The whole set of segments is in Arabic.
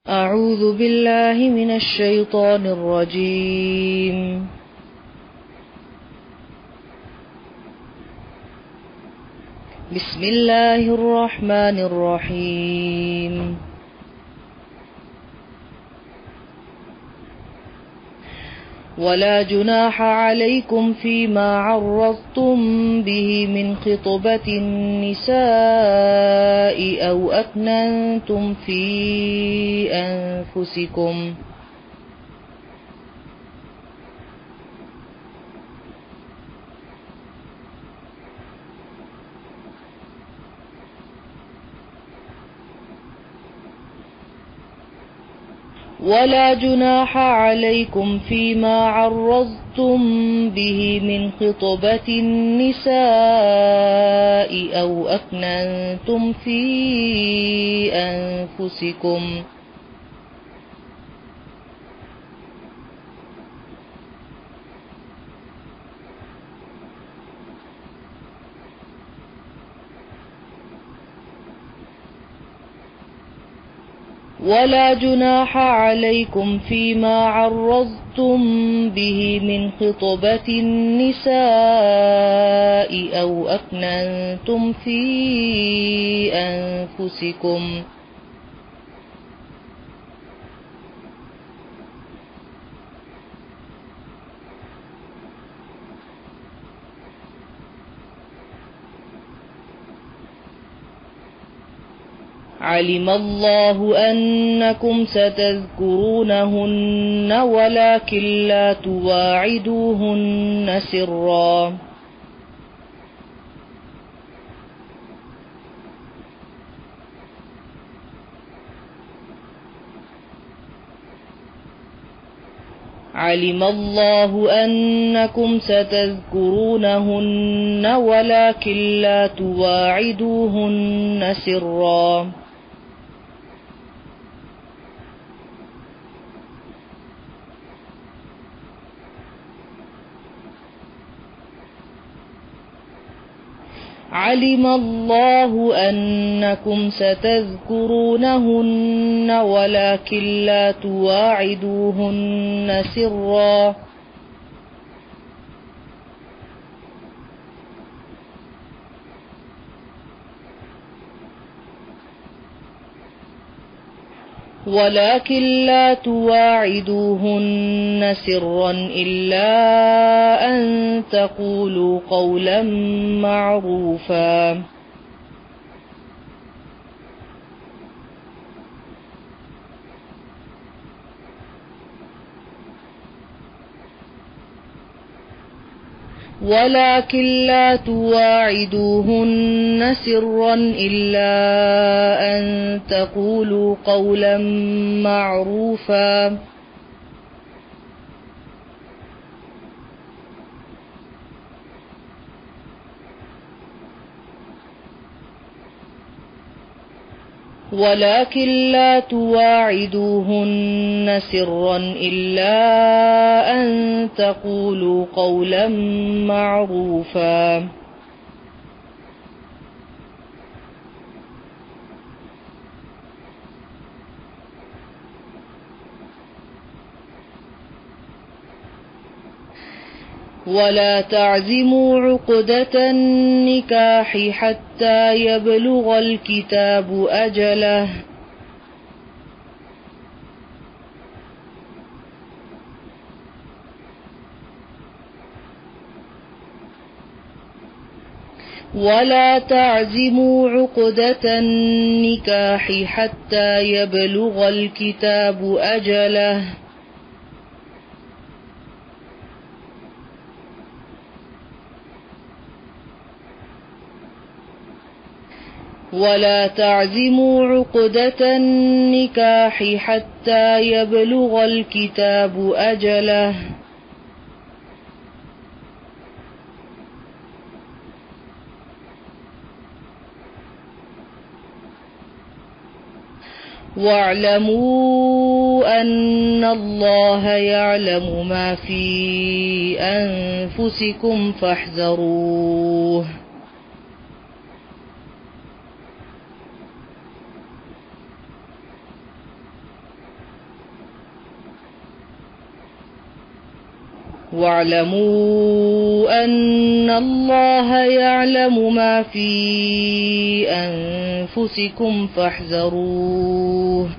أعوذ بالله من الشيطان الرجيم. بسم الله الرحمن الرحيم. ولا جناح عليكم فيما عرضتم به من خطبة النساء أو أكننتم في أنفسكم ولا جناح عليكم فيما عرضتم به من خطبة النساء أو أكننتم في أنفسكم ولا جناح عليكم فيما عرضتم به من خطبة النساء أو أكننتم في أنفسكم علم الله أنكم ستذكرونهن ولكن لا تواعدوهن سرا علم الله أنكم ستذكرونهن ولكن لا تواعدوهن سرا علم الله أنكم ستذكرونهن ولكن لا تواعدوهن سرا ولكن لا تواعدوهن سرا إلا أن تقولوا قولا معروفا ولكن لا تواعدوهن سرا إلا أن تقولوا قولا معروفا ولكن لا تواعدوهن سرا إلا أن تقولوا قولا معروفا ولا تعزموا عقدة النكاح حتى يبلغ الكتاب أجله ولا تعزموا عقدة النكاح حتى يبلغ الكتاب أجله ولا تعزموا عقدة النكاح حتى يبلغ الكتاب أجله واعلموا أن الله يعلم ما في أنفسكم فاحذروه واعلموا أن الله يعلم ما في أنفسكم فاحذروه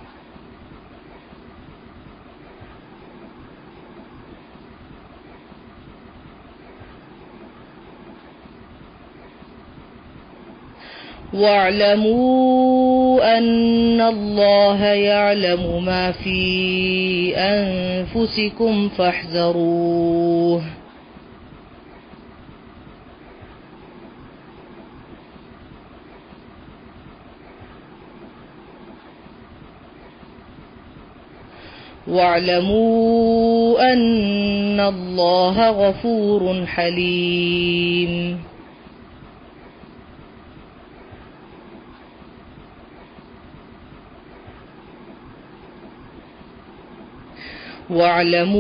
واعلموا أن الله يعلم ما في أنفسكم فاحذروه واعلموا أن الله غفور حليم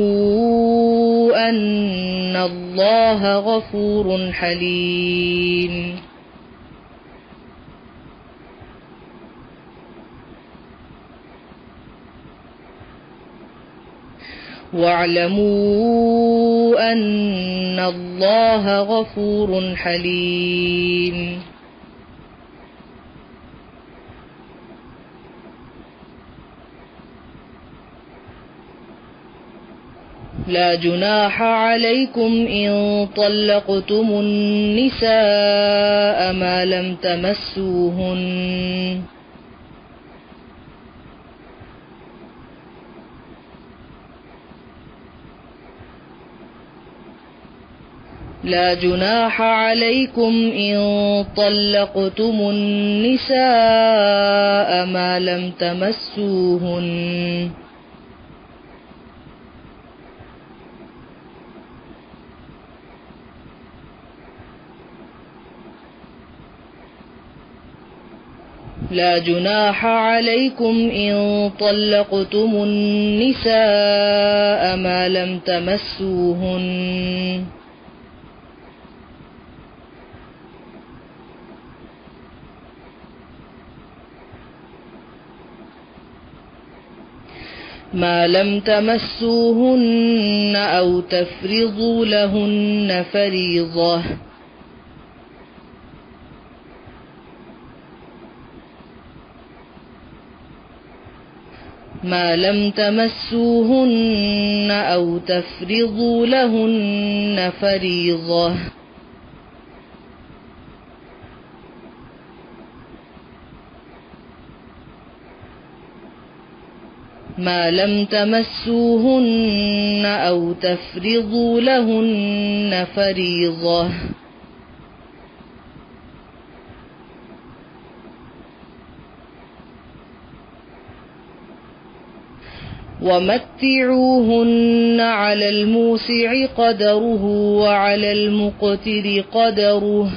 واعلموا أن الله غفور حليم واعلموا أن الله غفور حليم لا جناح عليكم إن طلقتم النساء ما لم تمسوهن لا جناح عليكم إن طلقتم النساء ما لم تمسوهن لا جناح عليكم إن طلقتم النساء ما لم تمسوهن ما لم تمسوهن أو تفرضوا لهن فريضة ما لم تمسوهن أو تفرضوا لهن فريضة ما لم تمسوهن أو تفرضوا لهن فريضة ومتعوهن على الموسع قدره وعلى المقتر قدره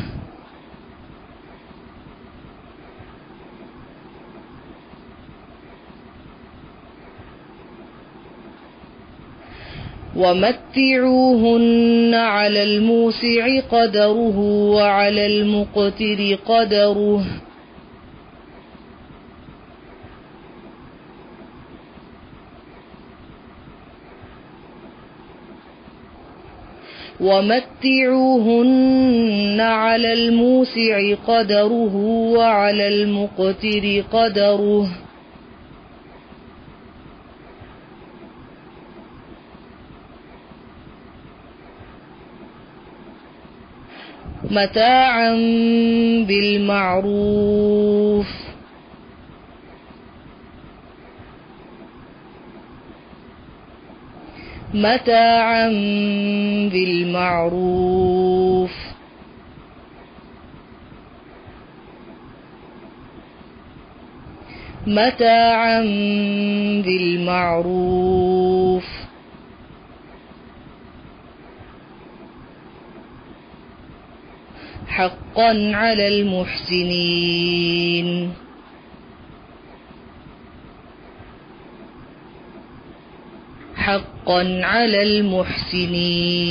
ومتعوهن على الموسع قدره وعلى المقتر قدره ومتعوهن على الموسع قدره وعلى المقتر قدره متاعا بالمعروف متاعا بالمعروف متاعا بالمعروف حقا على المحسنين حقا على المحسنين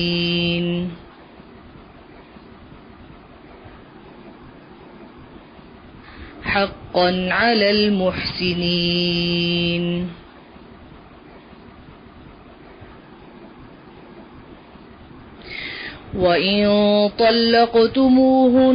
حقا على المحسنين وإن طلقتموهن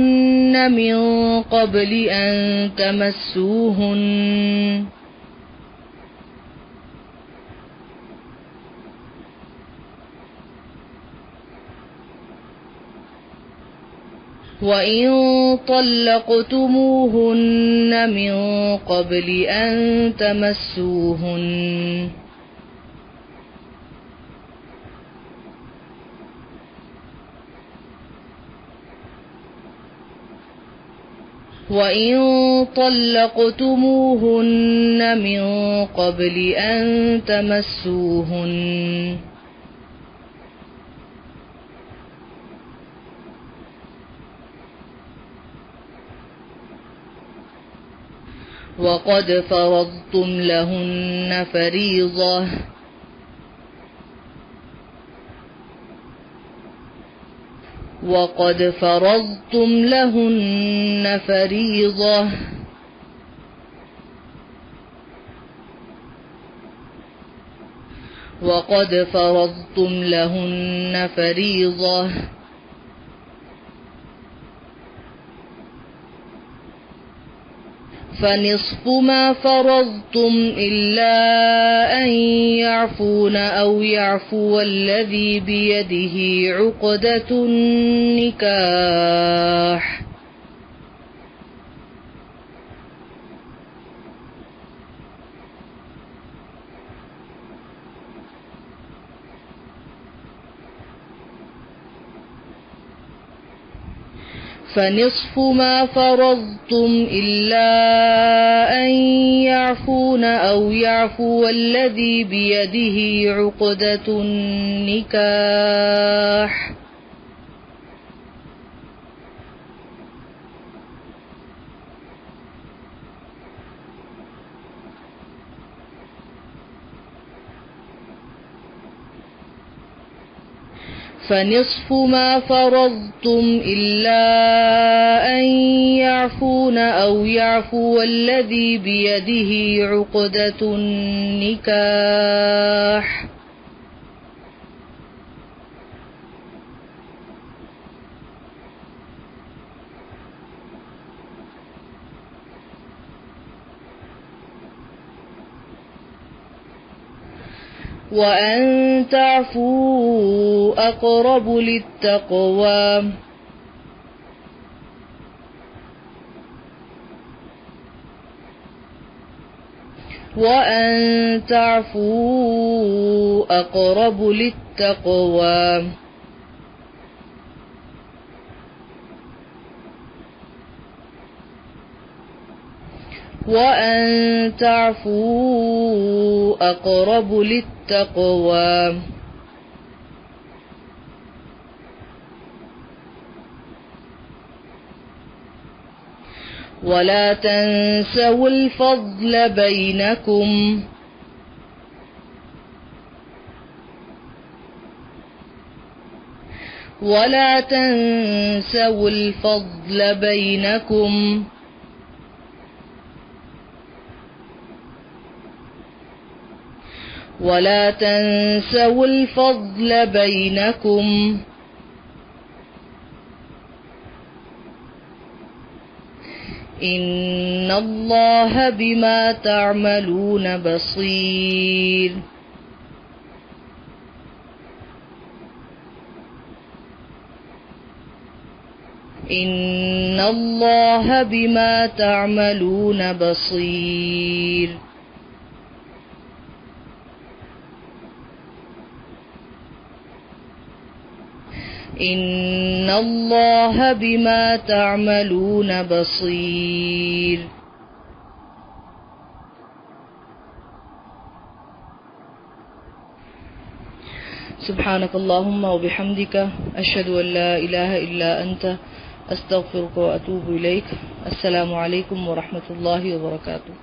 من قبل أن تمسوهن وإن طلقتموهن من قبل أن تمسوهن وقد فرضتم لهن فريضة وقد فرضتم لهن فريضة وقد فرضتم لهن فريضة فنصف ما فرضتم إلا أن يعفون أو يعفو الذي بيده عقدة النكاح فنصف ما فرضتم إلا أن يعفون أو يعفو الذي بيده عقدة النكاح فنصف ما فرضتم إلا أن يعفون أو يعفو الذي بيده عقدة النكاح وأن تعفوا أقرب للتقوى وأن تعفوا أقرب للتقوى وأن تعفوا أقرب للتقوى ولا تنسوا الفضل بينكم ولا تنسوا الفضل بينكم ولا تنسوا الفضل بينكم إن الله بما تعملون بصير إن الله بما تعملون بصير إن الله بما تعملون بصير سبحانك اللهم وبحمدك أشهد أن لا إله إلا أنت أستغفرك وأتوب إليك. السلام عليكم ورحمة الله وبركاته.